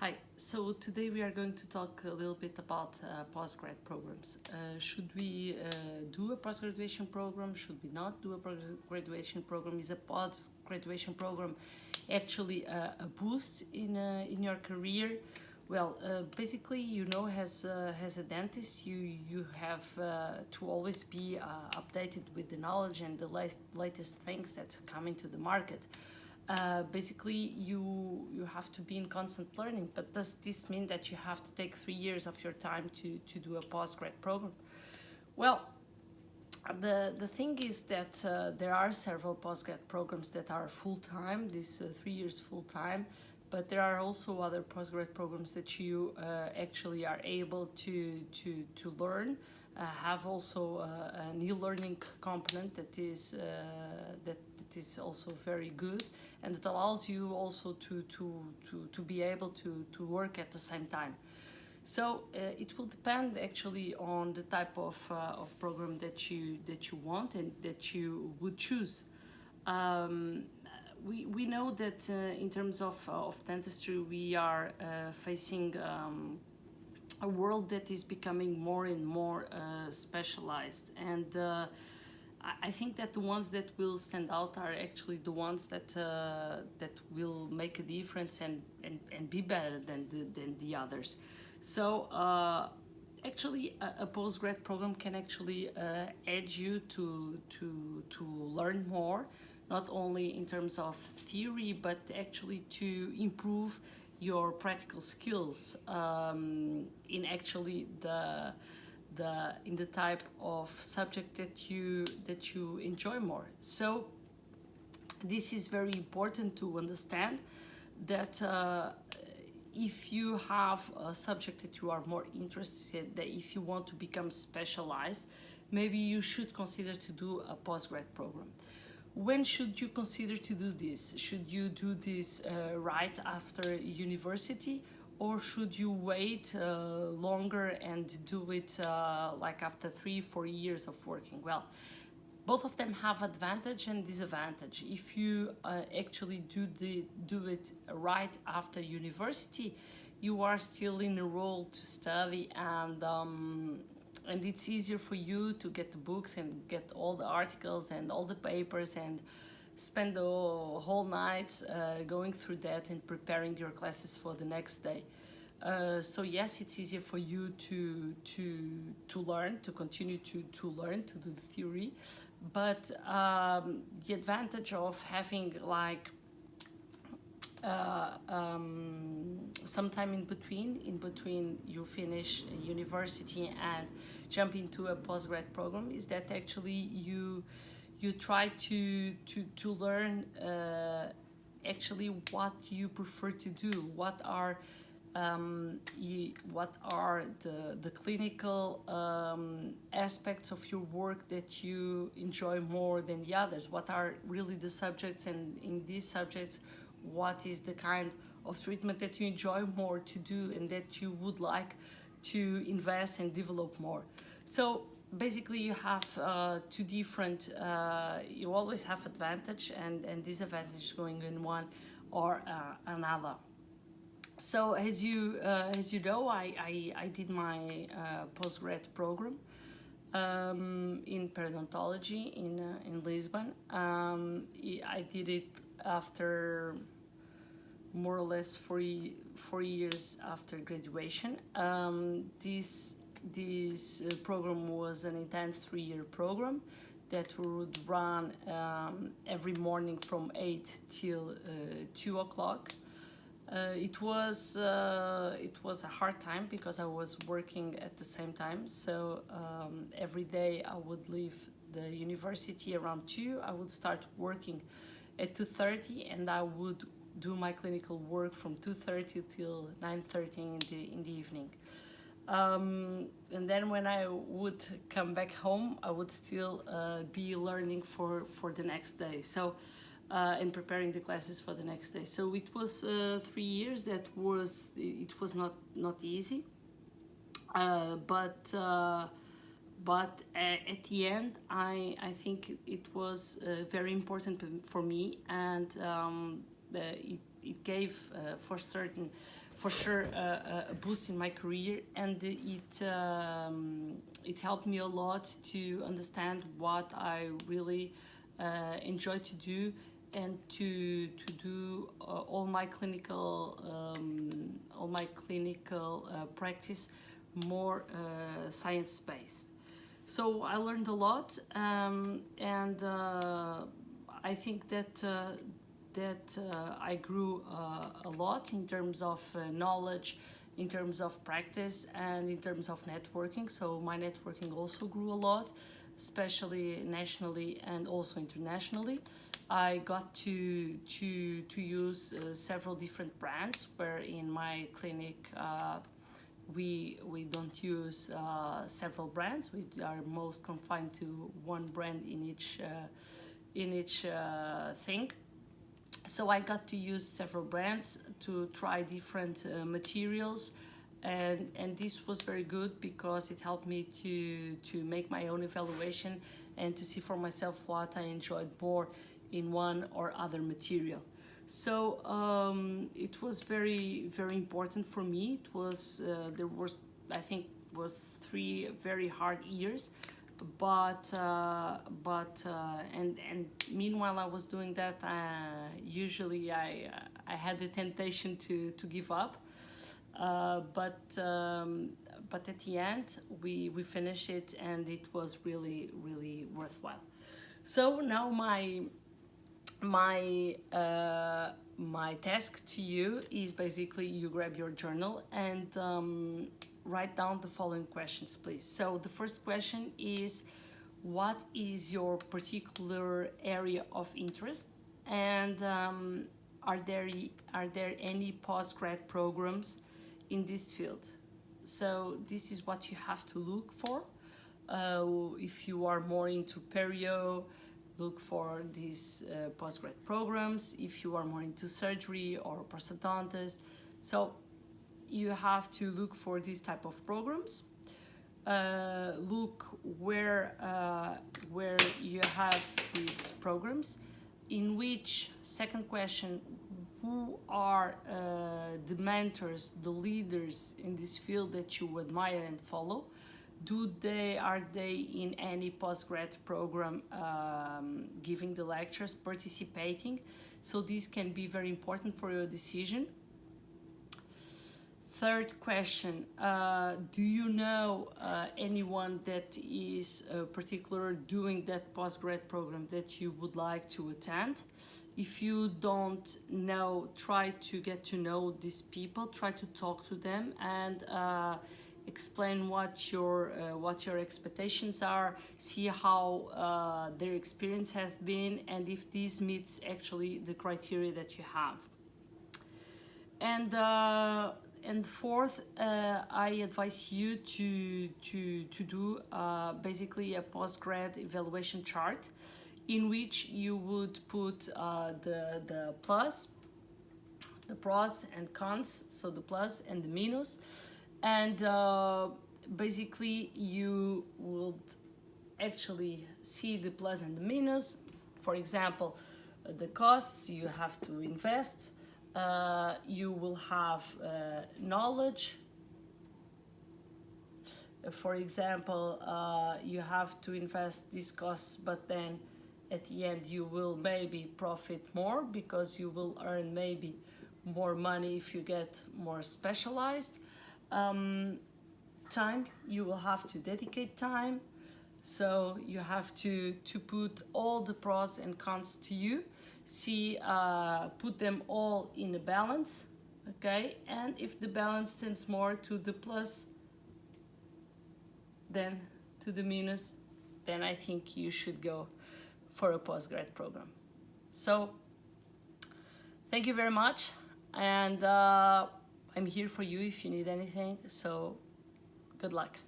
Hi, so today we are going to talk a little bit about postgrad programs. Should we do a post-graduation program? Should we not do a post-graduation program? Is a post-graduation program actually a boost in your career? Well, basically, as a dentist, you have to always be updated with the knowledge and the latest things that come into the market. Basically, you have to be in constant learning, but does this mean that you have to take 3 years of your time to do a postgrad program? Well, the thing is that there are several postgrad programs that are full-time, this 3 years full-time, but there are also other postgrad programs that you actually are able to learn, have also an e-learning component that is also very good, and it allows you also to be able to work at the same time. So it will depend actually on the type of program that you want and that you would choose. We know that in terms of dentistry, we are facing a world that is becoming more and more specialized, and I think that the ones that will stand out are actually the ones that will make a difference and be better than the others. So actually a postgrad program can actually aid you to learn more, not only in terms of theory, but actually to improve your practical skills in actually in the type of subject that you enjoy more. So this is very important to understand that if you have a subject that you are more interested, that if you want to become specialized, maybe you should consider to do a postgrad program. When should you consider to do this? Should you do this right after university, or should you wait longer and do it like after 3-4 years of working? Well, both of them have advantage and disadvantage. If you actually do it right after university, you are still in a role to study, and it's easier for you to get the books and get all the articles and all the papers and spend the whole night going through that and preparing your classes for the next day. So yes, it's easier for you to learn, to continue to learn, to do the theory, but the advantage of having like some time in between you finish university and jump into a postgrad program is that actually you try to learn actually what you prefer to do, what are the clinical aspects of your work that you enjoy more than the others, what are really the subjects, and in these subjects what is the kind of treatment that you enjoy more to do and that you would like to invest and develop more. So basically you have two different, you always have advantage and disadvantage going in one or another. So as you know, I did my postgrad program in periodontology in Lisbon. I did it after more or less 4 years after graduation. This program was an intense 3-year program that would run every morning from 8 till 2 o'clock. It was a hard time because I was working at the same time. So every day I would leave the university around 2. I would start working at 2:30, and I would do my clinical work from 2:30 till 9:30 in the evening. And then when I would come back home, I would still be learning for the next day. So and preparing the classes for the next day. So it was 3 years that was not easy, but at the end I think it was very important for me, and it gave for certain for sure a boost in my career, and it helped me a lot to understand what I really enjoy to do, and to do all my clinical practice more science based. So I learned a lot, and I think that I grew a lot in terms of knowledge, in terms of practice, and in terms of networking. So my networking also grew a lot, especially nationally and also internationally. I got to use several different brands, where in my clinic we don't use several brands. We are most confined to one brand in each thing. So I got to use several brands to try different materials, and this was very good because it helped me to make my own evaluation and to see for myself what I enjoyed more in one or other material. So it was very, very important for me. It was there was, I think, was 3 very hard years, but and meanwhile I was doing that, usually I had the temptation to give up, but at the end we finished it, and it was really, really worthwhile. So now my task to you is basically you grab your journal and write down the following questions, please. So the first question is, what is your particular area of interest, and are there any postgrad programs in this field? So this is what you have to look for. If you are more into perio, look for these postgrad programs. If you are more into surgery or prosthodontist, so you have to look for these type of programs. Look where you have these programs. In which, second question, who are the mentors, the leaders in this field that you admire and follow? Are they in any postgrad program, giving the lectures, participating? So this can be very important for your decision. Third question, do you know anyone that is particular doing that postgrad program that you would like to attend? If you don't know, try to get to know these people, try to talk to them, and explain what your expectations are, see how their experience has been, and if this meets actually the criteria that you have. And fourth, I advise you to do basically a postgrad evaluation chart, in which you would put the pros and cons, so the plus and the minus, and basically you will actually see the plus and the minus. For example, the costs you have to invest. You will have knowledge. For example, you have to invest these costs, but then at the end you will maybe profit more, because you will earn maybe more money if you get more specialized. Time, you will have to dedicate time, so you have to put all the pros and cons to you, see, put them all in a balance, okay? And if the balance tends more to the plus than to the minus, then I think you should go for a postgrad program. So thank you very much, and I'm here for you if you need anything, so good luck.